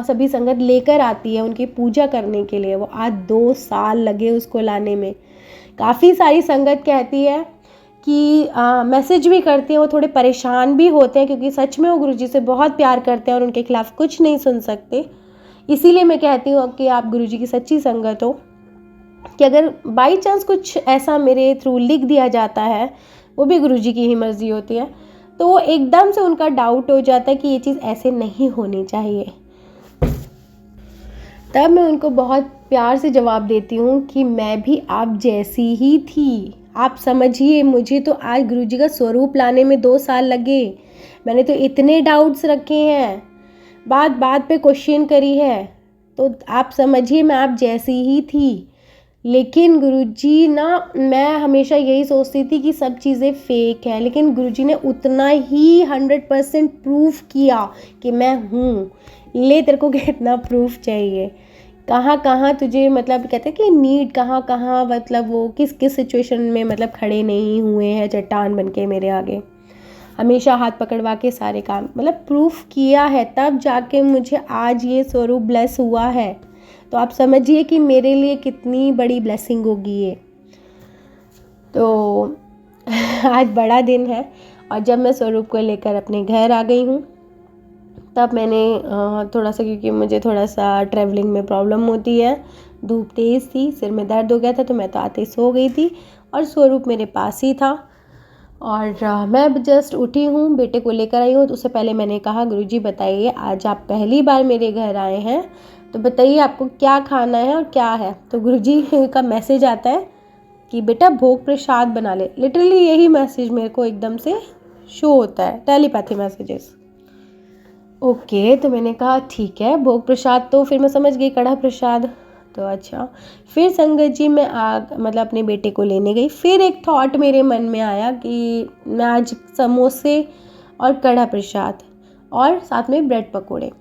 सभी संगत लेकर आती है उनकी पूजा करने के लिए, वो आज 2 साल लगे उसको लाने में। काफ़ी सारी संगत कहती है कि मैसेज भी करते हैं, वो थोड़े परेशान भी होते हैं, क्योंकि सच में वो गुरुजी से बहुत प्यार करते हैं और उनके खिलाफ कुछ नहीं सुन सकते। इसीलिए मैं कहती हूँ कि आप गुरुजी की सच्ची संगत हो, कि अगर बाई चांस कुछ ऐसा मेरे थ्रू लिख दिया जाता है, वो भी गुरुजी की ही मर्जी होती है, तो वो एकदम से उनका डाउट हो जाता है कि ये चीज़ ऐसे नहीं होनी चाहिए। तब मैं उनको बहुत प्यार से जवाब देती हूँ कि मैं भी आप जैसी ही थी। आप समझिए, मुझे तो आज गुरुजी का स्वरूप लाने में 2 साल लगे। मैंने तो इतने डाउट्स रखे हैं, बात बात पे क्वेश्चन करी है। तो आप समझिए मैं आप जैसी ही थी। लेकिन गुरुजी ना, मैं हमेशा यही सोचती थी कि सब चीज़ें फेक है, लेकिन गुरुजी ने उतना ही 100% प्रूफ किया कि मैं हूँ। ले तेरे को कितना प्रूफ चाहिए, कहाँ कहाँ तुझे मतलब कहते हैं कि नीड कहाँ कहाँ, मतलब वो किस किस सिचुएशन में मतलब खड़े नहीं हुए हैं चट्टान बन के मेरे आगे, हमेशा हाथ पकड़वा के सारे काम मतलब प्रूफ किया है, तब जाके मुझे आज ये स्वरूप ब्लेस हुआ है। तो आप समझिए कि मेरे लिए कितनी बड़ी ब्लेसिंग होगी ये। तो आज बड़ा दिन है, और जब मैं स्वरूप को लेकर अपने घर आ गई हूँ, तब मैंने थोड़ा सा, क्योंकि मुझे थोड़ा सा ट्रैवलिंग में प्रॉब्लम होती है, धूप तेज़ थी, सिर में दर्द हो गया था, तो मैं तो आते ही सो गई थी और स्वरूप मेरे पास ही था। और मैं अब जस्ट उठी हूँ, बेटे को लेकर आई हूँ। तो उससे पहले मैंने कहा गुरुजी बताइए, आज आप पहली बार मेरे घर आए हैं, तो बताइए आपको क्या खाना है और क्या है। तो गुरुजी का मैसेज आता है कि बेटा भोग प्रसाद बना ले। लिटरली यही मैसेज मेरे को एकदम से शो होता है, टेलीपैथी मैसेजेस। ओके, तो मैंने कहा ठीक है, भोग प्रसाद तो फिर मैं समझ गई कड़ा प्रसाद। तो अच्छा, फिर संगत जी मैं मतलब अपने बेटे को लेने गई। फिर एक थॉट मेरे मन में आया कि मैं आज समोसे और कड़ा प्रसाद और साथ में ब्रेड पकोड़े,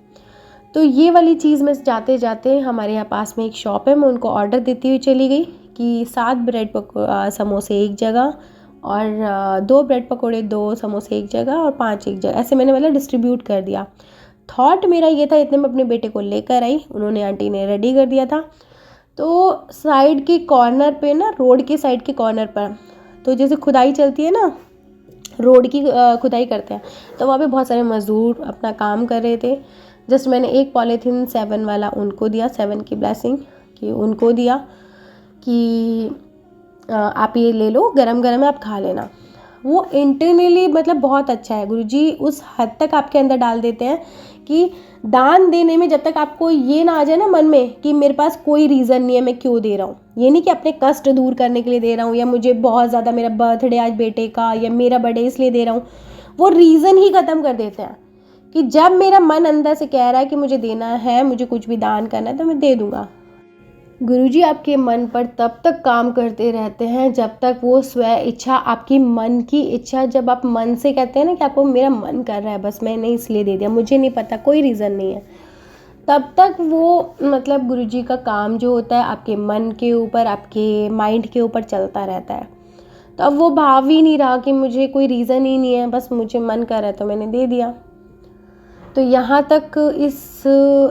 तो ये वाली चीज़ मैं जाते जाते हमारे यहाँ पास में एक शॉप है, मैं उनको ऑर्डर देती हुई चली गई कि 7 ब्रेड समोसे एक जगह और 2 ब्रेड पकोड़े 2 समोसे एक जगह और 5 एक जगह, ऐसे मैंने मतलब डिस्ट्रीब्यूट कर दिया। थॉट मेरा ये था, इतने में अपने बेटे को लेकर आई, उन्होंने आंटी ने रेडी कर दिया था। तो साइड के कॉर्नर पे ना, रोड के साइड के कॉर्नर पर, तो जैसे खुदाई चलती है ना, रोड की खुदाई करते हैं, तो वहाँ पे बहुत सारे मज़दूर अपना काम कर रहे थे। जस्ट मैंने एक पॉलीथीन 7 वाला उनको दिया, 7 की ब्लेसिंग कि उनको दिया कि आप ये ले लो, गरम गरम है, आप खा लेना। वो इंटरनली मतलब बहुत अच्छा है। गुरुजी उस हद तक आपके अंदर डाल देते हैं कि दान देने में जब तक आपको ये ना आ जाए ना मन में कि मेरे पास कोई रीज़न नहीं है मैं क्यों दे रहा हूँ, ये नहीं कि अपने कष्ट दूर करने के लिए दे रहा हूँ या मुझे बहुत ज़्यादा मेरा बर्थडे आज बेटे का या मेरा बर्थडे इसलिए दे रहा हूँ, वो रीज़न ही ख़त्म कर देते हैं कि जब मेरा मन अंदर से कह रहा है कि मुझे देना है, मुझे कुछ भी दान करना है, तो मैं दे दूँगा। गुरुजी आपके मन पर तब तक काम करते रहते हैं जब तक वो स्व इच्छा, आपकी मन की इच्छा, जब आप मन से कहते हैं ना कि आपको मेरा मन कर रहा है, बस मैंने इसलिए दे दिया, मुझे नहीं पता, कोई रीज़न नहीं है, तब तक वो मतलब गुरुजी का काम जो होता है आपके मन के ऊपर, आपके माइंड के ऊपर चलता रहता है। तो अब वो भाव ही नहीं रहा कि मुझे कोई रीज़न ही नहीं है, बस मुझे मन कर रहा है तो मैंने दे दिया। तो यहाँ तक इस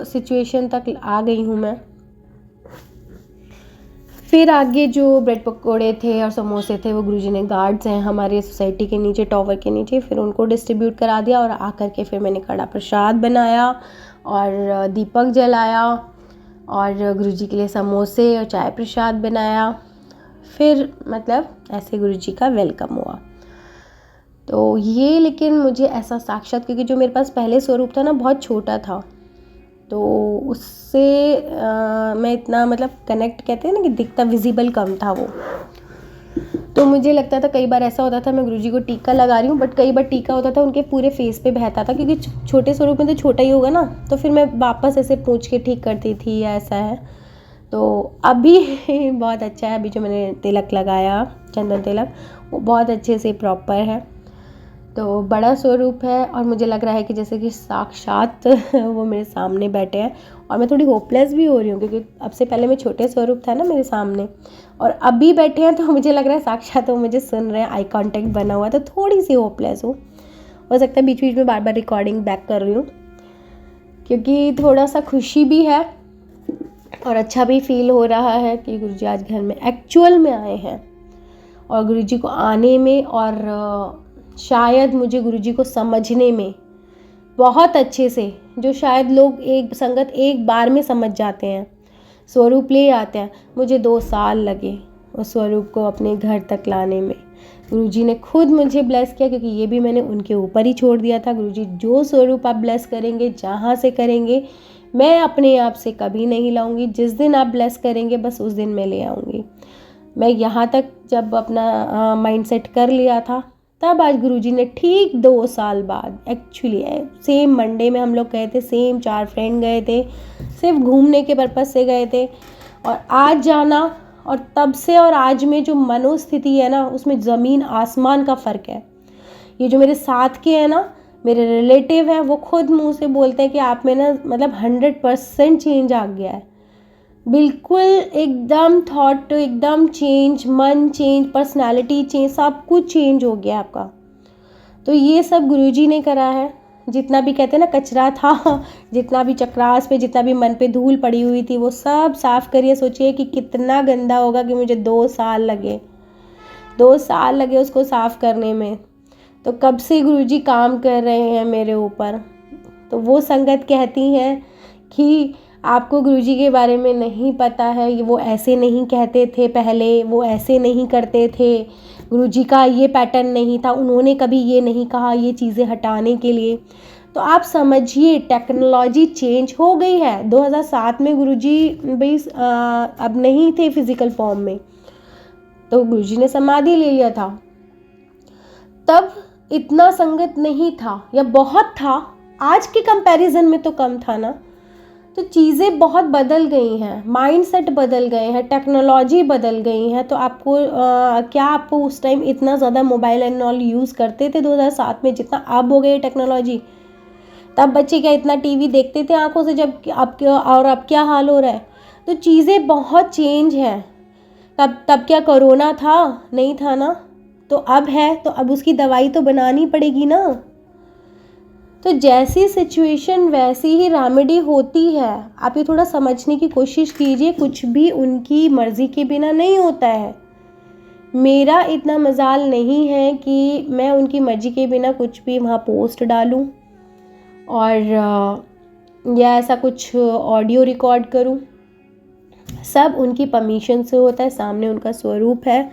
सिचुएशन तक आ गई हूँ मैं। फिर आगे जो ब्रेड पकोड़े थे और समोसे थे वो गुरुजी ने गार्ड्स हैं हमारे सोसाइटी के नीचे, टॉवर के नीचे, फिर उनको डिस्ट्रीब्यूट करा दिया। और आकर के फिर मैंने कड़ा प्रसाद बनाया और दीपक जलाया और गुरुजी के लिए समोसे और चाय प्रसाद बनाया। फिर मतलब ऐसे गुरुजी का वेलकम हुआ। तो ये लेकिन मुझे ऐसा साक्षात, क्योंकि जो मेरे पास पहले स्वरूप था ना बहुत छोटा था, तो उससे मैं इतना मतलब कनेक्ट, कहते हैं ना कि दिखता विजिबल कम था वो। तो मुझे लगता था, कई बार ऐसा होता था मैं गुरुजी को टीका लगा रही हूँ बट कई बार टीका होता था उनके पूरे फेस पे बहता था, क्योंकि छोटे स्वरूप में तो छोटा ही होगा ना, तो फिर मैं वापस ऐसे पूछ के ठीक करती थी या ऐसा है। तो अभी बहुत अच्छा है, अभी जो मैंने तिलक लगाया, चंदन तिलक, वो बहुत अच्छे से प्रॉपर है। तो बड़ा स्वरूप है और मुझे लग रहा है कि जैसे कि साक्षात वो मेरे सामने बैठे हैं। और मैं थोड़ी होपलेस भी हो रही हूँ क्योंकि अब से पहले मैं छोटे स्वरूप था ना मेरे सामने, और अभी बैठे हैं तो मुझे लग रहा है साक्षात वो मुझे सुन रहे हैं, आई कांटेक्ट बना हुआ है, तो थोड़ी सी होपलेस हूँ। हो सकता है बीच बीच में बार बार रिकॉर्डिंग बैक कर रही हूँ क्योंकि थोड़ा सा खुशी भी है और अच्छा भी फील हो रहा है कि गुरुजी आज घर में एक्चुअल में आए हैं। और गुरुजी को आने में और शायद मुझे गुरुजी को समझने में बहुत अच्छे से, जो शायद लोग एक संगत एक बार में समझ जाते हैं, स्वरूप ले आते हैं, मुझे 2 साल लगे उस स्वरूप को अपने घर तक लाने में। गुरुजी ने खुद मुझे ब्लेस किया क्योंकि ये भी मैंने उनके ऊपर ही छोड़ दिया था। गुरुजी जो स्वरूप आप ब्लेस करेंगे, जहाँ से करेंगे, मैं अपने आप से कभी नहीं लाऊंगी, जिस दिन आप ब्लेस करेंगे बस उस दिन मैं ले आऊँगी। मैं यहाँ तक जब अपना माइंड सेट कर लिया था, तब आज गुरुजी ने ठीक 2 साल बाद, एक्चुअली सेम मंडे में हम लोग गए थे, सेम 4 फ्रेंड गए थे, सिर्फ घूमने के पर्पज़ से गए थे। और आज जाना और तब से और आज में जो मनोस्थिति है ना, उसमें ज़मीन आसमान का फ़र्क है। ये जो मेरे साथ के हैं ना, मेरे रिलेटिव हैं, वो खुद मुंह से बोलते हैं कि आप में ना मतलब 100% चेंज आ गया है, बिल्कुल एकदम थॉट एकदम चेंज, मन चेंज, पर्सनालिटी चेंज, सब कुछ चेंज हो गया आपका। तो ये सब गुरुजी ने करा है। जितना भी कहते हैं ना कचरा था, जितना भी चक्रास पे, जितना भी मन पे धूल पड़ी हुई थी, वो सब साफ़ करिए। सोचिए कि कितना गंदा होगा कि मुझे 2 साल लगे, 2 साल लगे उसको साफ़ करने में। तो कब से गुरुजी काम कर रहे हैं मेरे ऊपर। तो वो संगत कहती हैं कि आपको गुरुजी के बारे में नहीं पता है, ये वो ऐसे नहीं कहते थे पहले, वो ऐसे नहीं करते थे, गुरुजी का ये पैटर्न नहीं था, उन्होंने कभी ये नहीं कहा ये चीज़ें हटाने के लिए। तो आप समझिए टेक्नोलॉजी चेंज हो गई है। 2007 में गुरुजी भाई अब नहीं थे फिज़िकल फॉर्म में, तो गुरुजी ने समाधि ले लिया था। तब इतना संगत नहीं था या बहुत था, आज के कंपैरिजन में तो कम था ना। तो चीज़ें बहुत बदल गई हैं, माइंडसेट बदल गए हैं, टेक्नोलॉजी बदल गई हैं। तो आपको क्या आपको उस टाइम इतना ज़्यादा मोबाइल एंड ऑल यूज़ करते थे 2007 में जितना अब हो गई टेक्नोलॉजी? तब बच्चे क्या इतना टीवी देखते थे आंखों से, जब अब क्या हाल हो रहा है? तो चीज़ें बहुत चेंज हैं। तब क्या कोरोना था? नहीं था ना। तो अब है, तो अब उसकी दवाई तो बनानी पड़ेगी ना। तो जैसी सिचुएशन वैसी ही रेमेडी होती है। आप ये थोड़ा समझने की कोशिश कीजिए, कुछ भी उनकी मर्ज़ी के बिना नहीं होता है। मेरा इतना मजाल नहीं है कि मैं उनकी मर्ज़ी के बिना कुछ भी वहाँ पोस्ट डालूँ और या ऐसा कुछ ऑडियो रिकॉर्ड करूँ। सब उनकी परमिशन से होता है, सामने उनका स्वरूप है।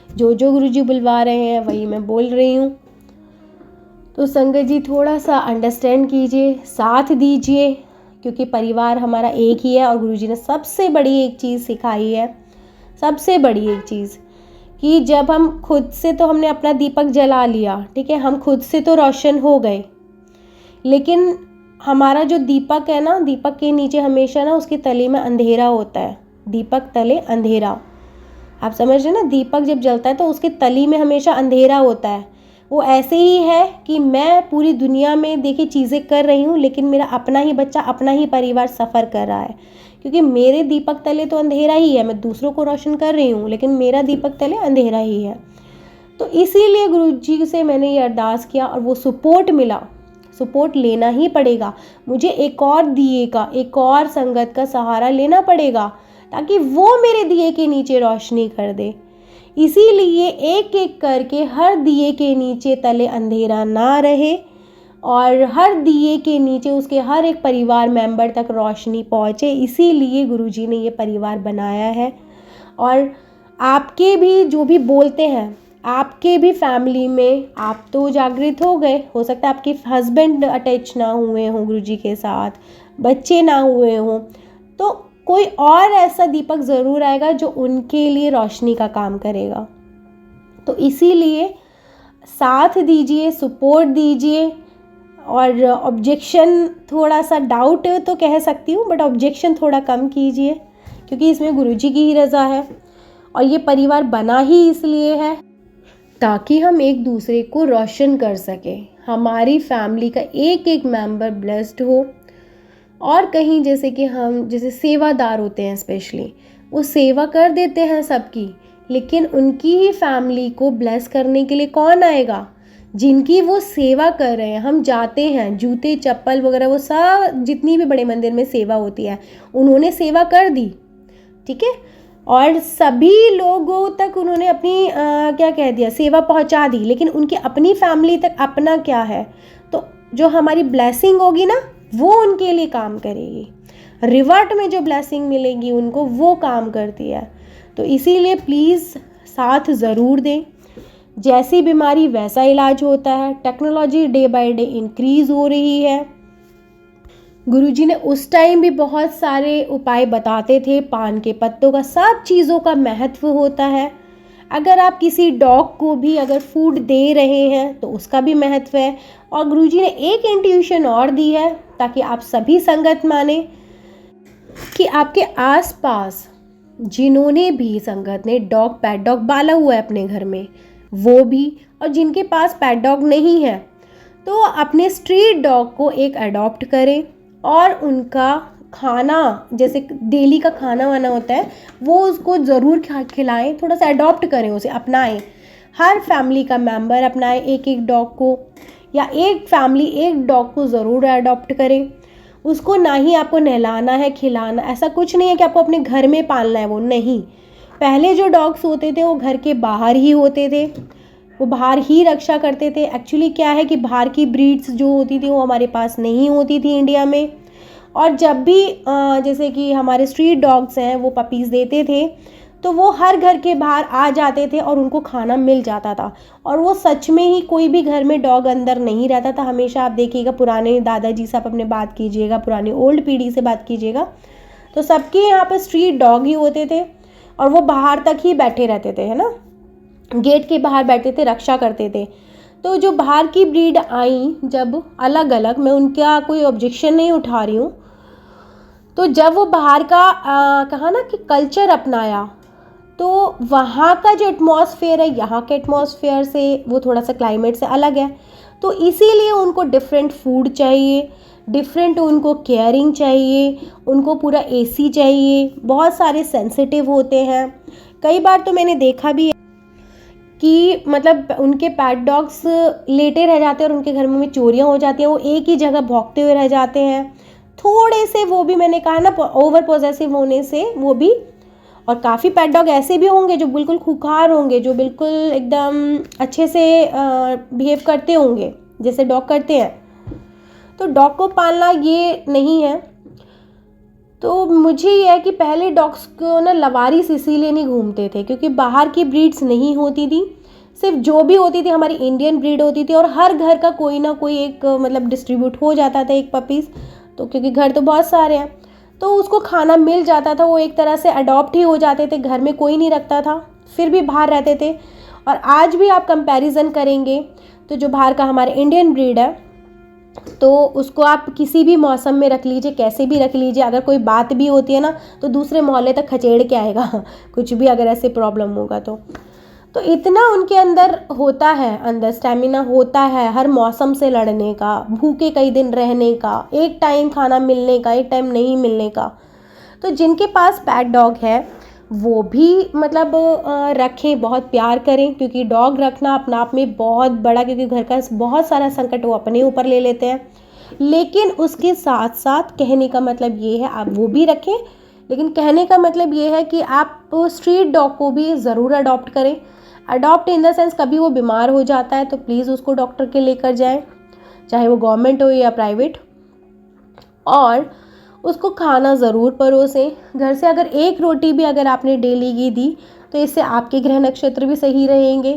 जो गुरुजी बुलवा रहे हैं वही मैं बोल रही हूँ। तो संगत जी थोड़ा सा अंडरस्टैंड कीजिए, साथ दीजिए, क्योंकि परिवार हमारा एक ही है। और गुरुजी ने सबसे बड़ी एक चीज़ सिखाई है, सबसे बड़ी एक चीज़, कि जब हम खुद से, तो हमने अपना दीपक जला लिया, ठीक है, हम खुद से तो रोशन हो गए, लेकिन हमारा जो दीपक है ना, दीपक के नीचे हमेशा ना उसके तले में अंधेरा होता है। दीपक तले अंधेरा, आप समझ रहे ना? दीपक जब जलता है तो उसके तली में हमेशा अंधेरा होता है। वो ऐसे ही है कि मैं पूरी दुनिया में देखिए चीज़ें कर रही हूँ, लेकिन मेरा अपना ही बच्चा, अपना ही परिवार सफ़र कर रहा है, क्योंकि मेरे दीपक तले तो अंधेरा ही है। मैं दूसरों को रोशन कर रही हूँ, लेकिन मेरा दीपक तले अंधेरा ही है। तो इसीलिए गुरुजी से मैंने ये अरदास किया और वो सपोर्ट मिला। सपोर्ट लेना ही पड़ेगा मुझे, एक और दिए का, एक और संगत का सहारा लेना पड़ेगा, ताकि वो मेरे दिए के नीचे रोशनी कर दे। इसीलिए एक एक करके हर दिए के नीचे तले अंधेरा ना रहे, और हर दिए के नीचे उसके हर एक परिवार मेंबर तक रोशनी पहुँचे। इसीलिए गुरुजी ने ये परिवार बनाया है। और आपके भी जो भी बोलते हैं, आपके भी फैमिली में आप तो जागृत हो गए, हो सकता है आपके हस्बैंड अटैच ना हुए हों गुरुजी के साथ, बच्चे ना हुए हों, तो कोई और ऐसा दीपक ज़रूर आएगा जो उनके लिए रोशनी का काम करेगा। तो इसीलिए साथ दीजिए, सपोर्ट दीजिए। और ऑब्जेक्शन, थोड़ा सा डाउट तो कह सकती हूँ, बट ऑब्जेक्शन थोड़ा कम कीजिए, क्योंकि इसमें गुरुजी की ही रज़ा है। और ये परिवार बना ही इसलिए है ताकि हम एक दूसरे को रोशन कर सकें, हमारी फैमिली का एक एक मेंबर ब्लेस्ड हो। और कहीं जैसे कि हम जैसे सेवादार होते हैं, स्पेशली वो सेवा कर देते हैं सबकी, लेकिन उनकी ही फैमिली को ब्लेस करने के लिए कौन आएगा? जिनकी वो सेवा कर रहे हैं। हम जाते हैं, जूते चप्पल वगैरह वो सब, जितनी भी बड़े मंदिर में सेवा होती है, उन्होंने सेवा कर दी, ठीक है, और सभी लोगों तक उन्होंने अपनी क्या कह दिया, सेवा पहुंचा दी, लेकिन उनकी अपनी फैमिली तक अपना क्या है? तो जो हमारी ब्लेसिंग होगी ना, वो उनके लिए काम करेगी। रिवर्ट में जो ब्लेसिंग मिलेगी उनको, वो काम करती है। तो इसीलिए प्लीज़ साथ ज़रूर दें। जैसी बीमारी वैसा इलाज होता है। Technology day by day increase हो रही है। गुरुजी ने उस टाइम भी बहुत सारे उपाय बताते थे, पान के पत्तों का, सब चीज़ों का महत्व होता है। अगर आप किसी डॉग को भी अगर फूड दे रहे हैं तो उसका भी महत्व है। और गुरुजी ने एक इंट्यूशन और दी है, ताकि आप सभी संगत माने कि आपके आसपास जिन्होंने भी संगत ने पेट डॉग पाला हुआ है अपने घर में, वो भी, और जिनके पास पेट डॉग नहीं है, तो अपने स्ट्रीट डॉग को एक अडॉप्ट करें और उनका खाना, जैसे डेली का खाना वाना होता है, वो उसको ज़रूर खिलाएं, थोड़ा सा अडॉप्ट करें, उसे अपनाएं। हर फैमिली का मेंबर अपनाएं एक एक डॉग को, या एक फैमिली एक डॉग को ज़रूर अडॉप्ट करें। उसको ना ही आपको नहलाना है, खिलाना, ऐसा कुछ नहीं है कि आपको अपने घर में पालना है, वो नहीं। पहले जो डॉग्स होते थे वो घर के बाहर ही होते थे, वो बाहर ही रक्षा करते थे। एक्चुअली क्या है कि बाहर की ब्रीड्स जो होती थी वो हमारे पास नहीं होती थी इंडिया में, और जब भी जैसे कि हमारे स्ट्रीट डॉग्स हैं वो पपीज़ देते थे, तो वो हर घर के बाहर आ जाते थे और उनको खाना मिल जाता था। और वो सच में ही कोई भी घर में डॉग अंदर नहीं रहता था। हमेशा आप देखिएगा, पुराने दादाजी से आप अपने बात कीजिएगा, पुरानी ओल्ड पीढ़ी से बात कीजिएगा, तो सबके यहाँ पर स्ट्रीट डॉग ही होते थे और वो बाहर तक ही बैठे रहते थे, है ना, गेट के बाहर बैठते थे, रक्षा करते थे। तो जो बाहर की ब्रीड आई जब अलग अलग, मैं उनका कोई ऑब्जेक्शन नहीं उठा रही हूँ, तो जब वो बाहर का कहा ना कि कल्चर अपनाया, तो वहाँ का जो एटमॉस्फेयर है यहाँ के एटमॉस्फेयर से वो थोड़ा सा क्लाइमेट से अलग है। तो इसीलिए उनको डिफरेंट फूड चाहिए, डिफरेंट उनको केयरिंग चाहिए, उनको पूरा एसी चाहिए, बहुत सारे सेंसिटिव होते हैं। कई बार तो मैंने देखा भी है कि मतलब उनके पैट डॉग्स लेटे रह जाते हैं और उनके घर में चोरियां हो जाती हैं, वो एक ही जगह भौंकते हुए रह जाते हैं। थोड़े से वो भी, मैंने कहा ना, ओवर पॉजेसिव होने से वो भी। और काफ़ी पेट डॉग ऐसे भी होंगे जो बिल्कुल खुखार होंगे, जो बिल्कुल एकदम अच्छे से बिहेव करते होंगे जैसे डॉग करते हैं। तो डॉग को पालना ये नहीं है। तो मुझे ये है कि पहले डॉग्स को ना लवारिस इसीलिए नहीं घूमते थे क्योंकि बाहर की ब्रीड्स नहीं होती थी, सिर्फ जो भी होती थी हमारी इंडियन ब्रीड होती थी। और हर घर का कोई ना कोई एक मतलब डिस्ट्रीब्यूट हो जाता था एक पपीज़, तो क्योंकि घर तो बहुत सारे हैं, तो उसको खाना मिल जाता था। वो एक तरह से अडॉप्ट ही हो जाते थे, घर में कोई नहीं रखता था, फिर भी बाहर रहते थे। और आज भी आप कंपैरिजन करेंगे तो जो बाहर का हमारे इंडियन ब्रीड है, तो उसको आप किसी भी मौसम में रख लीजिए, कैसे भी रख लीजिए, अगर कोई बात भी होती है ना तो दूसरे मोहल्ले तक खचेड़ के आएगा कुछ भी अगर ऐसे प्रॉब्लम होगा तो इतना उनके अंदर होता है, अंदर स्टैमिना होता है हर मौसम से लड़ने का, भूखे कई दिन रहने का, एक टाइम खाना मिलने का, एक टाइम नहीं मिलने का। तो जिनके पास पैट डॉग है वो भी मतलब रखें, बहुत प्यार करें, क्योंकि डॉग रखना अपना आप में बहुत बड़ा, क्योंकि घर का बहुत सारा संकट वो अपने ऊपर ले लेते हैं। लेकिन उसके साथ साथ कहने का मतलब ये है, आप वो भी रखें, लेकिन कहने का मतलब ये है कि आप स्ट्रीट डॉग को भी ज़रूर अडॉप्ट करें। अडॉप्ट इन द सेंस, कभी वो बीमार हो जाता है तो प्लीज़ उसको डॉक्टर के लेकर जाएं, चाहे वो गवर्नमेंट हो या प्राइवेट। और उसको खाना ज़रूर परोसें घर से। अगर एक रोटी भी अगर आपने डेली की दी तो इससे आपके ग्रह नक्षत्र भी सही रहेंगे।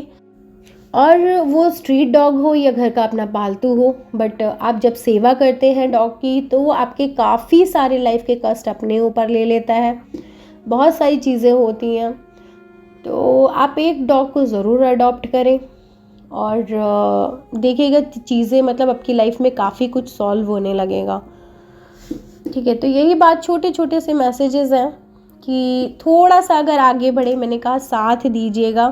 और वो स्ट्रीट डॉग हो या घर का अपना पालतू हो, बट आप जब सेवा करते हैं डॉग की तो वो आपके काफ़ी सारे लाइफ के कष्ट अपने ऊपर ले लेता है, बहुत सारी चीज़ें होती हैं। तो आप एक डॉग को ज़रूर अडॉप्ट करें और देखिएगा चीज़ें मतलब आपकी लाइफ में काफ़ी कुछ सॉल्व होने लगेगा। ठीक है, तो यही बात, छोटे छोटे से मैसेजेस हैं कि थोड़ा सा अगर आगे बढ़े, मैंने कहा साथ दीजिएगा।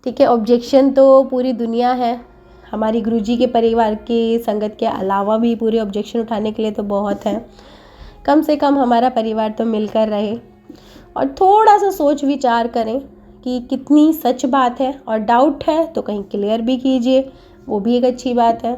ठीक है, ऑब्जेक्शन तो पूरी दुनिया है, हमारी गुरुजी के परिवार की संगत के अलावा भी पूरे ऑब्जेक्शन उठाने के लिए तो बहुत है। कम से कम हमारा परिवार तो मिलकर रहे और थोड़ा सा सोच विचार करें कि कितनी सच बात है, और डाउट है तो कहीं क्लियर भी कीजिए, वो भी एक अच्छी बात है।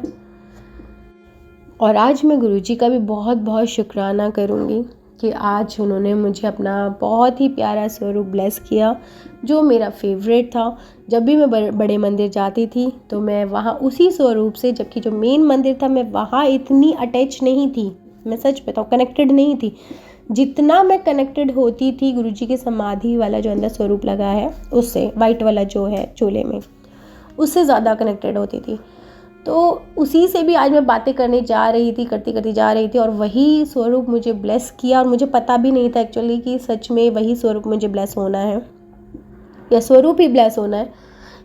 और आज मैं गुरुजी का भी बहुत बहुत शुक्राना करूँगी कि आज उन्होंने मुझे अपना बहुत ही प्यारा स्वरूप ब्लेस किया, जो मेरा फेवरेट था। जब भी मैं बड़े मंदिर जाती थी तो मैं वहाँ उसी स्वरूप से, जबकि जो मेन मंदिर था मैं वहाँ इतनी अटैच नहीं थी, मैं सच बताऊँ कनेक्टेड नहीं थी जितना मैं कनेक्टेड होती थी गुरुजी के समाधि वाला जो अंदर स्वरूप लगा है उससे, वाइट वाला जो है चोले में, उससे ज़्यादा कनेक्टेड होती थी। तो उसी से भी आज मैं बातें करने जा रही थी, करती करती जा रही थी, और वही स्वरूप मुझे ब्लेस किया। और मुझे पता भी नहीं था एक्चुअली कि सच में वही स्वरूप मुझे ब्लेस होना है या स्वरूप ही ब्लेस होना है,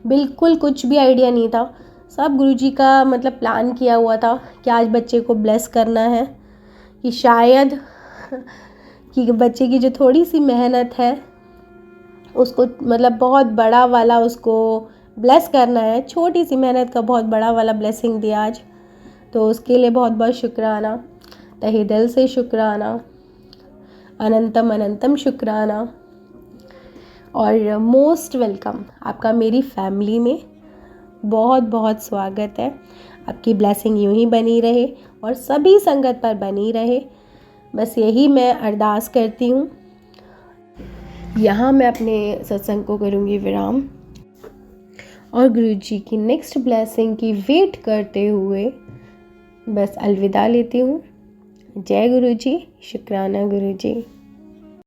बिल्कुल कुछ भी आइडिया नहीं था। सब गुरुजी का मतलब प्लान किया हुआ था कि आज बच्चे को ब्लेस करना है, कि शायद कि बच्चे की जो थोड़ी सी मेहनत है उसको मतलब बहुत बड़ा वाला उसको ब्लेस करना है। छोटी सी मेहनत का बहुत बड़ा वाला ब्लेसिंग दिया आज, तो उसके लिए बहुत बहुत शुक्राना, तहे दिल से शुक्राना, अनंतम अनंतम शुक्राना। और मोस्ट वेलकम, आपका मेरी फैमिली में बहुत बहुत स्वागत है। आपकी ब्लेसिंग यूं ही बनी रहे और सभी संगत पर बनी रहे, बस यही मैं अरदास करती हूँ। यहाँ मैं अपने सत्संग को करूँगी विराम और गुरुजी की नेक्स्ट ब्लेसिंग की वेट करते हुए बस अलविदा लेती हूँ। जय गुरु जी, शुक्राना गुरु जी।